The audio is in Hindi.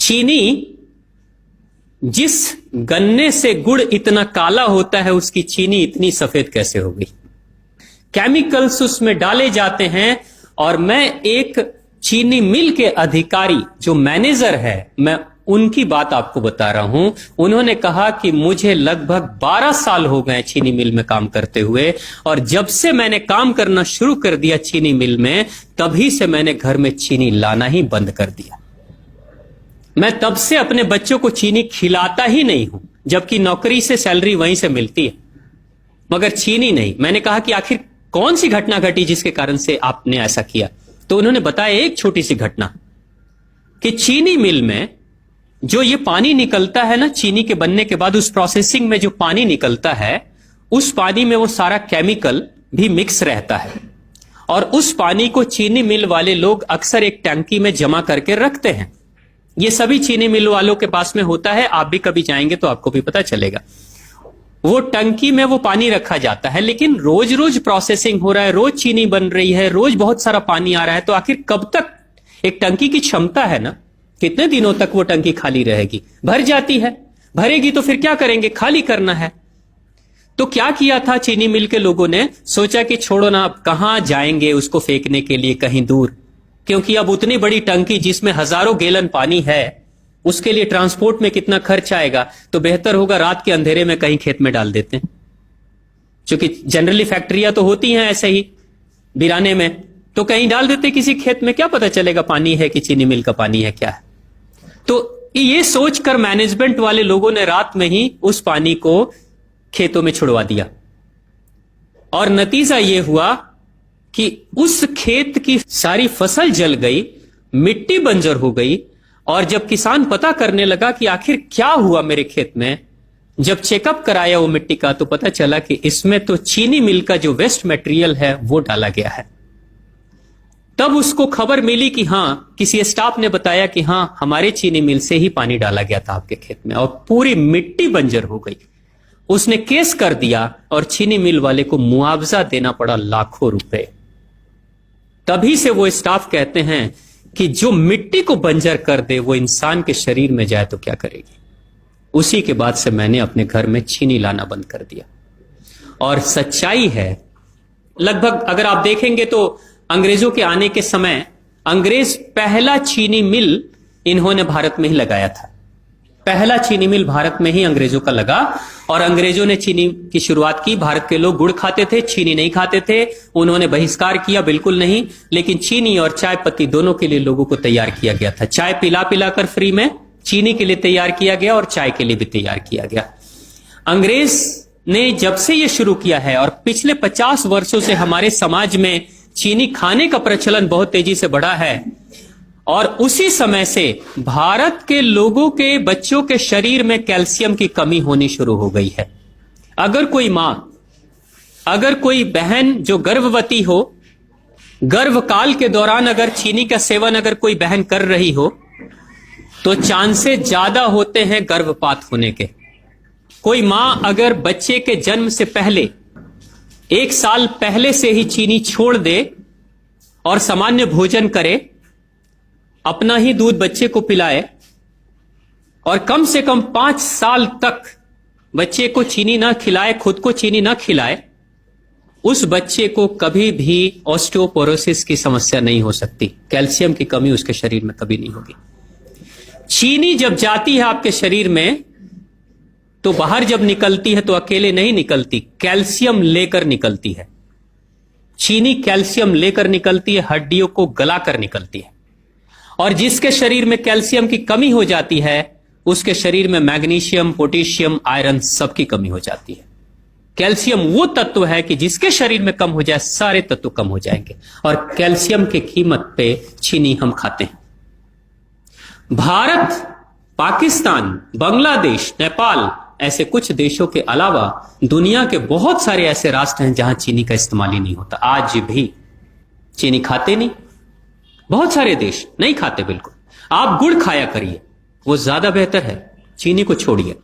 चीनी जिस गन्ने से गुड़ इतना काला होता है, उसकी चीनी इतनी सफेद कैसे हो गई? केमिकल्स उसमें डाले जाते हैं। और मैं एक चीनी मिल के अधिकारी जो मैनेजर है, मैं उनकी बात आपको बता रहा हूं। उन्होंने कहा कि मुझे लगभग 12 साल हो गए चीनी मिल में काम करते हुए, और जब से मैंने काम करना शुरू कर दिया चीनी मिल में, तभी से मैंने घर में चीनी लाना ही बंद कर दिया। मैं तब से अपने बच्चों को चीनी खिलाता ही नहीं हूं, जबकि नौकरी से सैलरी वहीं से मिलती है, मगर चीनी नहीं। मैंने कहा कि आखिर कौन सी घटना घटी जिसके कारण से आपने ऐसा किया? तो उन्होंने बताया एक छोटी सी घटना, कि चीनी मिल में जो ये पानी निकलता है ना, चीनी के बनने के बाद उस प्रोसेसिंग में जो पानी निकलता है, उस पानी में वो सारा केमिकल भी मिक्स रहता है, और उस पानी को चीनी मिल वाले लोग अक्सर एक टंकी में जमा करके रखते हैं। ये सभी चीनी मिल वालों के पास में होता है, आप भी कभी जाएंगे तो आपको भी पता चलेगा। वो टंकी में वो पानी रखा जाता है, लेकिन रोज रोज प्रोसेसिंग हो रहा है, रोज चीनी बन रही है, रोज बहुत सारा पानी आ रहा है, तो आखिर कब तक? एक टंकी की क्षमता है ना, कितने दिनों तक वो टंकी खाली रहेगी? भर जाती है, भरेगी तो फिर क्या करेंगे? खाली करना है। तो क्या किया था चीनी मिल के लोगों ने? सोचा कि छोड़ो ना, अब कहां जाएंगे उसको फेंकने के लिए कहीं दूर, क्योंकि अब उतनी बड़ी टंकी जिसमें हजारों गैलन पानी है, उसके लिए ट्रांसपोर्ट में कितना खर्च आएगा, तो बेहतर होगा रात के अंधेरे में कहीं खेत में डाल देते हैं। क्योंकि जनरली फैक्ट्रियां तो होती हैं ऐसे ही बिराने में, तो कहीं डाल देते किसी खेत में, क्या पता चलेगा पानी है कि चीनी मिल का पानी है क्या है। तो ये सोचकर मैनेजमेंट वाले लोगों ने रात में ही उस पानी को खेतों में छुड़वा दिया, और नतीजा यह हुआ कि उस खेत की सारी फसल जल गई, मिट्टी बंजर हो गई। और जब किसान पता करने लगा कि आखिर क्या हुआ मेरे खेत में, जब चेकअप कराया वो मिट्टी का, तो पता चला कि इसमें तो चीनी मिल का जो वेस्ट मटेरियल है वो डाला गया है। तब उसको खबर मिली कि हां, किसी स्टाफ ने बताया कि हां, हमारे चीनी मिल से ही पानी डाला गया था आपके खेत में, और पूरी मिट्टी बंजर हो गई। उसने केस कर दिया और चीनी मिल वाले को मुआवजा देना पड़ा लाखों रुपए। तभी से वो स्टाफ कहते हैं कि जो मिट्टी को बंजर कर दे वो इंसान के शरीर में जाए तो क्या करेगी। उसी के बाद से मैंने अपने घर में चीनी लाना बंद कर दिया। और सच्चाई है, लगभग अगर आप देखेंगे तो अंग्रेजों के आने के समय अंग्रेज पहला चीनी मिल इन्होंने भारत में ही लगाया था। पहला चीनी मिल भारत में ही अंग्रेजों का लगा, और अंग्रेजों ने चीनी की शुरुआत की। भारत के लोग गुड़ खाते थे, चीनी नहीं खाते थे। उन्होंने बहिष्कार किया, बिल्कुल नहीं, लेकिन चीनी और चाय पत्ती दोनों के लिए लोगों को तैयार किया गया था। चाय पिला पिलाकर फ्री में चीनी के लिए तैयार किया गया, और चाय के लिए भी तैयार किया गया। अंग्रेज ने जब से यह शुरू किया है, और पिछले 50 वर्षों से हमारे समाज में चीनी खाने का प्रचलन बहुत तेजी से बढ़ा है, और उसी समय से भारत के लोगों के बच्चों के शरीर में कैल्शियम की कमी होनी शुरू हो गई है। अगर कोई मां, अगर कोई बहन जो गर्भवती हो, गर्भकाल के दौरान अगर चीनी का सेवन अगर कोई बहन कर रही हो, तो चांसेस ज्यादा होते हैं गर्भपात होने के। कोई मां अगर बच्चे के जन्म से पहले 1 साल पहले से ही चीनी छोड़ दे और सामान्य भोजन करे, अपना ही दूध बच्चे को पिलाए, और कम से कम 5 साल तक बच्चे को चीनी ना खिलाए, खुद को चीनी ना खिलाए, उस बच्चे को कभी भी ऑस्टियोपोरोसिस की समस्या नहीं हो सकती। कैल्शियम की कमी उसके शरीर में कभी नहीं होगी। चीनी जब जाती है आपके शरीर में, तो बाहर जब निकलती है तो अकेले नहीं निकलती, कैल्शियम लेकर निकलती है। चीनी कैल्शियम लेकर निकलती है, हड्डियों को गलाकर निकलती है। और जिसके शरीर में कैल्शियम की कमी हो जाती है, उसके शरीर में मैग्नीशियम, पोटेशियम, आयरन सबकी कमी हो जाती है। कैल्शियम वो तत्व है कि जिसके शरीर में कम हो जाए, सारे तत्व कम हो जाएंगे, और कैल्शियम की कीमत पे चीनी हम खाते हैं। भारत, पाकिस्तान, बांग्लादेश, नेपाल, ऐसे कुछ देशों के अलावा दुनिया के बहुत सारे ऐसे राष्ट्र हैं जहां चीनी का इस्तेमाल ही नहीं होता। आज भी चीनी खाते नहीं, बहुत सारे देश नहीं खाते बिल्कुल। आप गुड़ खाया करिए, वो ज्यादा बेहतर है, चीनी को छोड़िए।